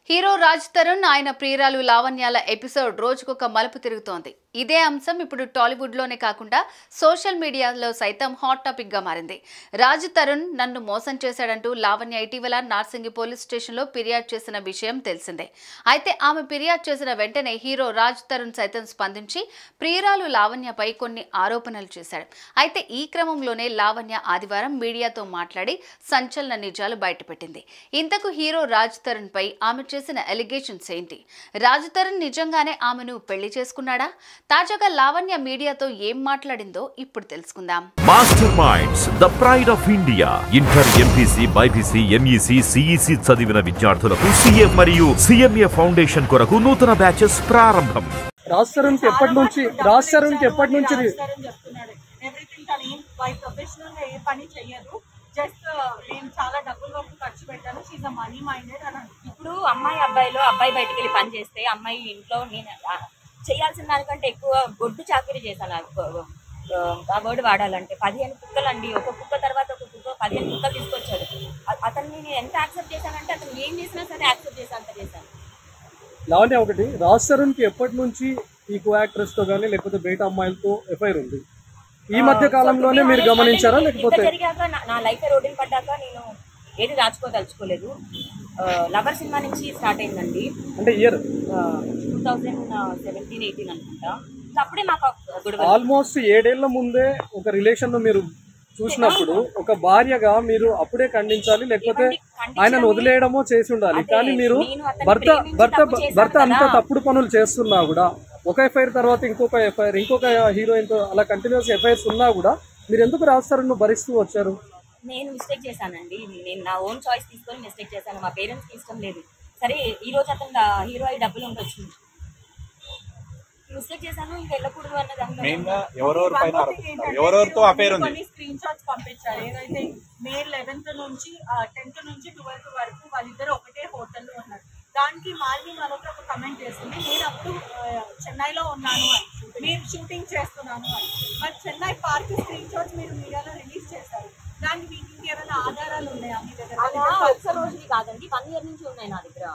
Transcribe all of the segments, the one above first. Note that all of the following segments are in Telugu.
హీరో రాజ్ తరుణ్ ఆయన ప్రియురాలు లావణ్యాల ఎపిసోడ్ రోజుకొక మలుపు తిరుగుతోంది. ఇదే అంశం ఇప్పుడు టాలీవుడ్ లోనే కాకుండా సోషల్ మీడియాలో సైతం హాట్ టాపిక్ గా మారింది. రాజ్ తరుణ్ నన్ను మోసం చేశాడంటూ లావణ్య ఇటీవల నార్సింగి పోలీస్ స్టేషన్లో ఫిర్యాదు చేసిన విషయం తెలిసిందే. అయితే ఆమె ఫిర్యాదు చేసిన వెంటనే హీరో రాజ్ తరుణ్ సైతం స్పందించి ప్రియురాలు లావణ్యపై కొన్ని ఆరోపణలు చేశాడు. అయితే ఈ క్రమంలోనే లావణ్య ఆదివారం మీడియాతో మాట్లాడి సంచలన నిజాలు బయటపెట్టింది. ఇంతకు హీరో రాజ్ తరుణ్ పై ఆమె చేసిన ఎలిగేషన్స్ ఏంటి? రాజ్ తరుణ్ నిజంగానే ఆమెను పెళ్లి చేసుకున్నాడా? తాజాగా లావణ్య మీడియాతో ఏం మాట్లాడిందో ఇప్పుడు తెలుసుకుందాం. Master minds the pride of India. Inter, MPC, BiPC, MEC, CEC చదివిన విద్యార్థులకు సీఏ మరియు సిఎంఏ ఫౌండేషన్ కొరకు నూతన బ్యాచెస్ ప్రారంభం. రాజ్ తరుణ్ కి ఎప్పటి నుంచి జస్ట్ నేను చాలా డబ్బులు వరకు ఖర్చు పెట్టాను. షీఈ్ మనీ మైండెడ్ అని. ఇప్పుడు అబ్బాయి బయటికి వెళ్ళి పని చేస్తే అమ్మాయి ఇంట్లో నేను చేయాల్సిన దానికంటే ఎక్కువ గొడ్డు చాకరీ చేశాను. ఆ వర్డ్ వాడాలంటే 15 కుక్కలు అండి. ఒక కుక్క తర్వాత ఒక కుక్క 15 కుక్కలు తీసుకొచ్చాడు. అతన్ని నేను ఎంత యాక్సెప్ట్ చేశానంటే అతను ఏం చేసినా సరే యాక్సెప్ట్ చేసి అంత చేశాను. లావణ్య, ఒకటి, రాజ్ తరుణ్ కి ఎప్పటి నుంచి ఈ కో యాక్ట్రెస్ తో కానీ లేకపోతే బయట అమ్మాయిలతో ఎఫ్ఐఆర్ ఉంది? ఈ మధ్య కాలంలోనే మీరు గమనించారా? లేకపోతే జరిగాక నా లైఫ్ రోడ్డుని పడ్డాక నేను ఏది దాచుకోదలుచుకోలేదు. లవర్ సినిమా నుంచి స్టార్ట్ అయిందండి. అంటే ఇయర్ 2017-18 అనుకుంటా. అప్పుడే మాకు ఆల్మోస్ట్ 7 ఏళ్ల ముందే ఒక రిలేషన్ మీరు చూసినప్పుడు ఒక భార్యగా మీరు అప్పుడే ఖండించాలి, లేకపోతే ఆయనను వదిలేయడమో చేసి ఉండాలి. కానీ మీరు భర్త అంత తప్పుడు పనులు చేస్తున్నా కూడా ఒక ఎఫ్ఐఆర్ తర్వాత ఇంకొక ఎఫ్ఐఆర్, ఇంకొక హీరోయిన్ తో అలా కంటిన్యూస్ ఎఫ్ఐఆర్స్ ఉన్నా కూడా మీరు ఎందుకు రాజ్ తరుణ్ భరిస్తూ వచ్చారు? నేను మిస్టేక్ చేశానండి. నేను నా ఓన్ చాయిస్ తీసుకొని మిస్టేక్ చేశాను. మా పేరెంట్స్కి ఇష్టం లేదు. సరే, ఈ రోజు అతను హీరో అయి డబ్బులు ఉండొచ్చు. మిస్టేక్ చేశాను, ఇంకా వెళ్ళకూడదు అన్నది. ఎవరెవరితో అఫైర్ ఉంది కొన్ని స్క్రీన్ షాట్స్ పంపించారు. ఏదైతే మే 11th నుంచి 10th నుంచి 12th వరకు వాళ్ళిద్దరు ఒకటే హోటల్లో ఉన్నారు. దానికి మాల్వి మరొక ఒక కమెంట్ చేస్తుంది, నేను అప్పుడు చెన్నైలో ఉన్నాను అని, మీరు షూటింగ్ చేస్తున్నాను అని. మరి చెన్నై పార్క్ స్క్రీన్ షాట్స్ మీరు మీడియాలో రిలీజ్ చేశారు. దానికి మీకు ఇంకేమైనా ఆధారాలు ఉన్నాయా మీ దగ్గర? ఒక్క రోజుది కాదండి, 1 year నుంచి ఉన్నాయి నా దగ్గర.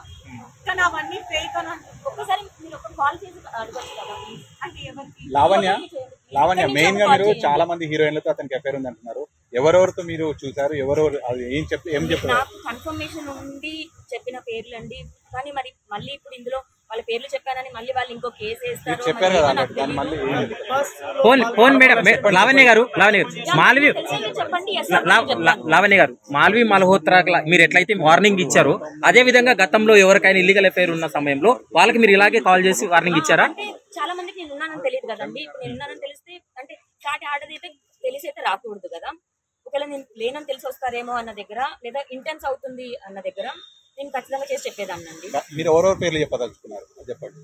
కానీ అవన్నీ ఫేక్ అని ఒక్కసారి మీరు ఒక కాల్ చేసి అడగచ్చు కదా. అంటే ఎవరికి? లావణ్య మెయిన్ గా మీరు చాలా మంది హీరోయిన్లతో అతనికి అఫైర్ ఉంది అంటున్నారు. ఎవరెవరితో మీరు చూసారు? ఎవరెవరు ఏం చెప్పారు? నాకు కన్ఫర్మేషన్ ఉండి చెప్పిన పేర్లు అండి. కానీ మరి మళ్ళీ ఇప్పుడు ఇందులో వాళ్ళ పేర్లు చెప్పానని మళ్ళీ వాళ్ళు ఇంకో కేసు వేస్తారు. చెప్పారు కదా, లావణ్య గారు, మాల్వి మల్హోత్రా మీరు ఎట్లయితే వార్నింగ్ ఇచ్చారో అదే విధంగా గతంలో ఎవరికైనా ఇల్లీగల్ అఫైర్ ఉన్న సమయంలో వాళ్ళకి మీరు ఇలాగే కాల్ చేసి వార్నింగ్ ఇచ్చారా? అంటే చాలా మందికి నేను ఉన్నానని తెలియదు కదండి. ఇప్పుడు నేను ఉన్నానని తెలిస్తే అంటే చాటి ఆడదైతే తెలిసైతే రాకూడదు కదా. ఒకవేళ నేను లేనని తెలిసి వస్తారేమో అన్న దగ్గర, లేదా ఇంటెన్స్ అవుతుంది అన్న దగ్గర నేను ఖచ్చితంగా చేసి చెప్పేదాన్నండి. మీరు ఎవరెవరి పేర్లు చెప్పదలుచుకున్నారు చెప్పండి.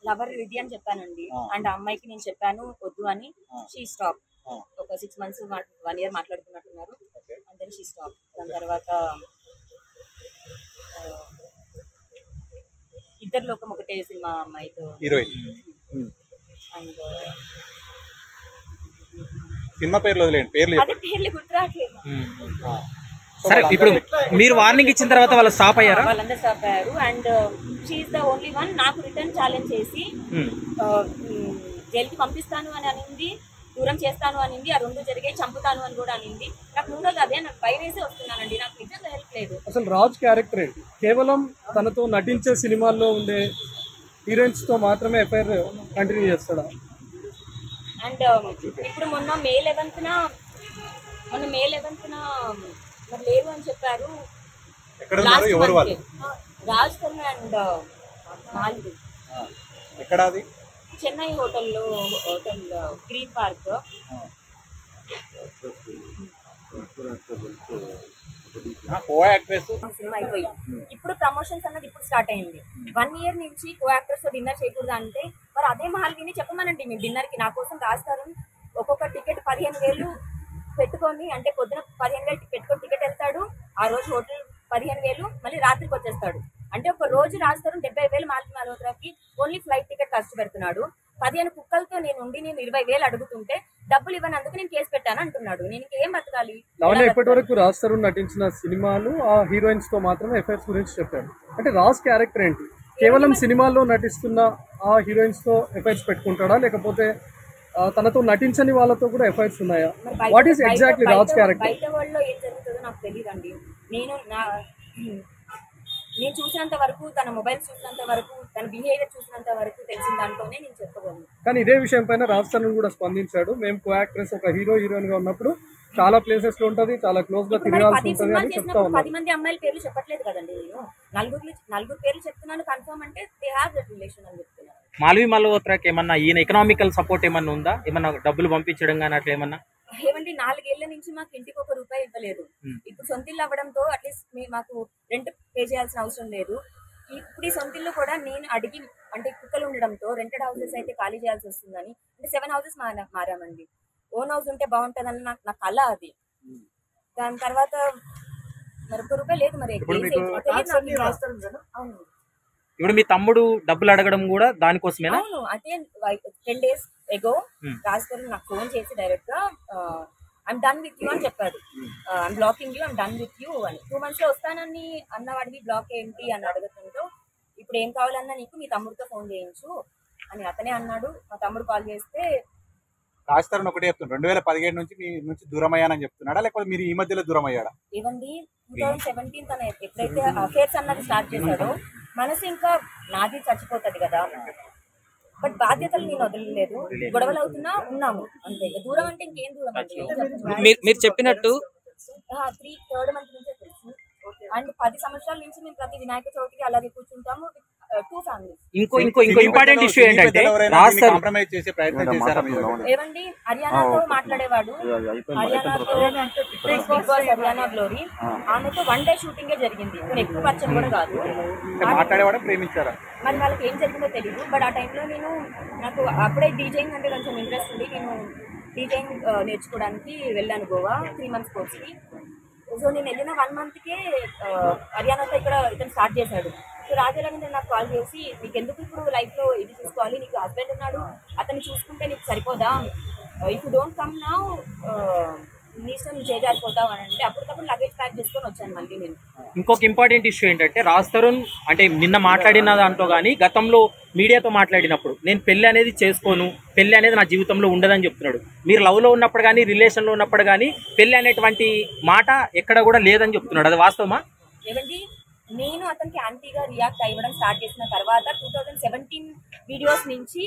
లవర్ విధి అని చెప్పానండి. అండ్ ఆ అమ్మాయికి నేను చెప్పాను వద్దు అని. She stop. ఒక 6 months 1 year మాట్లాడుతున్నట్టున్నారు. And then she stop. దాని తర్వాత ఇద్దరు లోకం ఒకటే సినిమా అమ్మాయితో హీరోయిన్. అండ్ సినిమా పేర్లు వదిలేండి, పేర్లు అదే పేర్లు గుర్తురాట్లేదు. సరే, ఇప్పుడు మీరు వార్నింగ్ ఇచ్చిన తర్వాత వాళ్ళు స్టాప్ అయ్యారా? వాళ్ళందరూ స్టాప్ అయ్యారు. And she's the only one నాకు రిటర్న్ ఛాలెంజ్ చేసి జైలుకి పంపిస్తాను అని అనింది, దూరం చేస్తాను అనింది. ఆ 2 జరిగాయి, చంపుతాను అని కూడా అనింది. నాకు ముందు అదే నాకు భయం వేసి వస్తున్నానండి. నాకు నిజంగా హెల్ప్ లేదు. అసలు రాజ్ క్యారెక్టర్ ఏంటి? కేవలం తనతో నటించే సినిమాల్లో ఉండే హీరోయిన్స్ తో మాత్రమే ఎఫ్ఐఆర్ కంటిన్యూ చేస్తాడా? అండ్ ఇప్పుడు మొన్న మే 11th మరి లేరు అని చెప్పారు. రాజ్ తరుణ్ అండ్ మాల్వి ఎక్కడ? అది Chennai hotel green park. Cinema అయిపోయి ఇప్పుడు ప్రమోషన్స్ అన్నది ఇప్పుడు స్టార్ట్ అయింది. 1 year నుంచి కో యాక్టర్స్ తో డిన్నర్ చేయకూడదు అంటే మరి అదే మాల్విని చెప్పమనండి మీరు డిన్నర్ కి. నా కోసం రాజ్ తరుణ్ ఒక్కొక్క టికెట్ 15,000 పెట్టుకొని, అంటే పొద్దున 15,000 పెట్టుకొని టికెట్ వెళ్తాడు. ఆ రోజు హోటల్ 15,000, మళ్ళీ రాత్రికి వచ్చేస్తాడు. అంటే ఒక రోజు రాజ్ తరుణ్ 70,000 మాల్వి మల్హోత్రాకి ఓన్లీ ఫ్లైట్ టికెట్ ఖర్చు పెడుతున్నాడు. 15 కుక్కలతో నేను 20,000 అడుగుతుంటే డబ్బులు ఇవ్వనందుకు నేను కేసు పెట్టాను అంటున్నాడు. నేను ఇంకేం బతకాలి? లావణ్య ఇప్పటి వరకు రాజ్ తరుణ్ నటించిన సినిమాలు ఆ హీరోయిన్స్ తో మాత్రమే ఎఫ్ఐఆర్స్ గురించి చెప్పారు. అంటే రాజ్ క్యారెక్టర్ ఏంటి? కేవలం సినిమాల్లో నటిస్తున్న ఆ హీరోయిన్స్ తో ఎఫ్ఐఆర్స్ పెట్టుకుంటాడా, లేకపోతే తనతో నటించని వాళ్ళతో కూడా ఎఫ్ఐఆర్స్ ఉన్నాయా? What is exactly Raj character? బయట వరల్డ్ లో ఏం జరుగుతుందో నాకు తెలియదండి. నేను చూసినంత వరకు, తన మొబైల్ చూసినంత వరకు, తన బిహేవియర్ చూసినంత వరకు తెలిసిన దాంట్లోనే నేను చెప్పగలను. కానీ ఇదే విషయం పైన రాజ్ తరుణ్ కూడా స్పందించాడు. మేము కో యాక్ట్రెస్ ఒక హీరోయిన్ గా ఉన్నప్పుడు చాలా ప్లేసెస్ లో ఉంటది, చాలా క్లోజ్ గా తిరగాల్సి ఉంటుంది అని చెప్తా ఉన్నారు. 10 మంది అమ్మాయిల పేర్లు చెప్పట్లేదు కదండి. నేను నలుగురు పేర్లు చెప్తున్నాను. కన్ఫర్మ్ అంటే దే హావ్ దట్ రిలేషన్ అని చెప్తున్నాను. మాల్వి మల్హోత్రాకి ఏమన్నా ఈయన ఎకనామికల్ సపోర్ట్ ఏమన్నా ఉందా? ఏమన్నా డబ్బులు పంపించడం కానీ అట్లా ఏమన్నా? ఏమండి 4 ఏళ్ల నుంచి మాకు ఇంటికి ₹1 ఇవ్వలేదు. ఇప్పుడు సొంతిల్లు అవ్వడంతో అట్లీస్ట్ మాకు రెంట్ పే చేయాల్సిన అవసరం లేదు. ఇప్పుడు ఈ సొంతిల్లు కూడా నేను అడిగి, అంటే కుక్కలు ఉండడంతో రెంటెడ్ హౌసెస్ అయితే ఖాళీ చేయాల్సి వస్తుందని, అంటే 7 houses మారామండి. ఓన్ హౌస్ ఉంటే బాగుంటుందని నా కళ అది. దాని తర్వాత మరి ₹1 లేదు. మరి అవును, ఇప్పుడు మీ తమ్ముడు డబ్బులు అడగడం కూడా దానికోసమేనా? అవును, అదే 10 days ago రాజ్ తరుణ్ నాకు ఫోన్ చేసి డైరెక్ట్ గా ఐమ్ డన్ విత్ యూ అని చెప్పాడు. I'm blocking you, I'm done with you అని. 2 months లో వస్తానని అన్నవాడివి బ్లాక్ ఏంటి అని అడగడంతో, ఇప్పుడు ఏం కావాలన్నా నీకు మీ తమ్ముడితో ఫోన్ చేయించు అని అతనే అన్నాడు. మా తమ్ముడు కాల్ చేస్తే రాజ్ తరుణ్ ఒకటే చెప్తున్నాడు, 2017 నుంచి మీ నుంచి దూరం అయ్యానని చెప్తున్నాడా, లేకపోతే మీరు ఈ మధ్యలో దూరం అయ్యాడా? ఏమండి 2017 తన ఎప్పుడైతే అఫేర్స్ అన్నది స్టార్ట్ చేశాడో, మనసు ఇంకా నాది చచ్చిపోతుంది కదా. బట్ బాధ్యతలు నేను వదలలేదు. గొడవలు అవుతున్నా ఉన్నాము అంతే. దూరం అంటే ఇంకేం దూరం అండి. మీరు చెప్పినట్టు 3rd month నుంచే తెలుసు. అండ్ 10 సంవత్సరాల నుంచి మేము ప్రతి వినాయక చవితికి అలాగే కూర్చుంటాము. 2 families. ఇంకో ఇంపార్టెంట్ ఇష్యూ ఏంటంటే రాజ్ తరుణ్ కాంప్రమైజ్ చేసే ప్రయత్నం చేశారా మీరు? ఏమండి హర్యానాతో మాట్లాడేవాడు. హర్యానాతో హర్యానా గ్లోరీ, ఆమెతో 1 day షూటింగే జరిగింది. ఎక్కువ పరిచయం కూడా కాదు. మాట్లాడేవాడు ప్రేమించారా? మరి వాళ్ళకి ఏం జరిగిందో తెలియదు. బట్ ఆ టైంలో నాకు అప్పుడే డీజేయింగ్ అంటే కొంచెం ఇంట్రెస్ట్ ఉంది. నేను డీజేయింగ్ నేర్చుకోవడానికి వెళ్ళాను గోవా 3 months కోర్స్కి. సో నేను వెళ్ళిన 1 monthకే హర్యానాతో ఇక్కడ ఇతను స్టార్ట్ చేశాడు. సో రాజారవీంద్ర నాకు కాల్ చేసి, నీకు ఎందుకు ఇప్పుడు లైఫ్లో ఇది చూసుకోవాలి, నీకు హస్బెండ్ ఉన్నాడు, అతన్ని చూసుకుంటే నీకు సరిపోదా, if you don't come now నీ ఇష్టం చేజారిపోతావు అని అంటే, అప్పటికప్పుడు లగేజ్ ప్యాక్ చేసుకొని వచ్చాను మళ్ళీ నేను. ఇంకొక ఇంపార్టెంట్ ఇష్యూ ఏంటంటే రాజ్ తరుణ్ అంటే నిన్న మాట్లాడిన దాంట్లో కానీ గతంలో మీడియాతో మాట్లాడినప్పుడు నేను పెళ్లి అనేది చేసుకోను, పెళ్లి అనేది నా జీవితంలో ఉండదని చెప్తున్నాడు. మీరు లవ్లో ఉన్నప్పుడు కానీ రిలేషన్లో ఉన్నప్పుడు కానీ పెళ్లి అనేటువంటి మాట ఎక్కడ కూడా లేదని చెప్తున్నాడు. అది వాస్తవమా? ఏమండి నేను అతనికి యాంటీగా రియాక్ట్ అవ్వడం స్టార్ట్ చేసిన తర్వాత 2017 వీడియోస్ నుంచి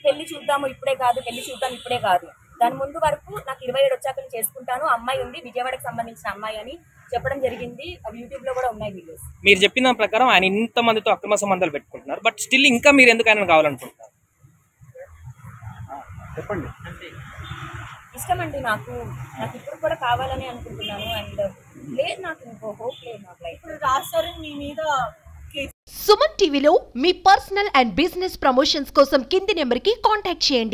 పెళ్లి చూద్దాము ఇప్పుడే కాదు, పెళ్లి చూద్దాం ఇప్పుడే కాదు, దాని ముందు వరకు నాకు 27 వచ్చాక నేను చేసుకుంటాను, అమ్మాయి ఉంది విజయవాడకి సంబంధించిన అమ్మాయి అని చెప్పడం జరిగింది. అవి యూట్యూబ్ లో కూడా ఉన్నాయి వీడియోస్. మీరు చెప్పిన ప్రకారం ఆయన ఇంత మందితో అక్రమ సంబంధాలు పెట్టుకుంటున్నారు. బట్ స్టిల్ ఇంకా మీరు ఎందుకు ఆయన కావాలనుకుంటున్నారు? చెప్పండి. ఇష్టం అండి నాకు ఇప్పుడు కూడా కావాలని అనుకుంటున్నాను. అండ్ లేదు, నాకు ఇంకో హోప్ లేదు నాకు లైఫ్. ఇప్పుడు రాజ్ తరుణ్ మీ మీద సుమన్ టీవీలో మీ పర్సనల్ అండ్ బిజినెస్ ప్రమోషన్స్ కోసం కింది నెంబర్కి కాంటాక్ట్ చేయండి.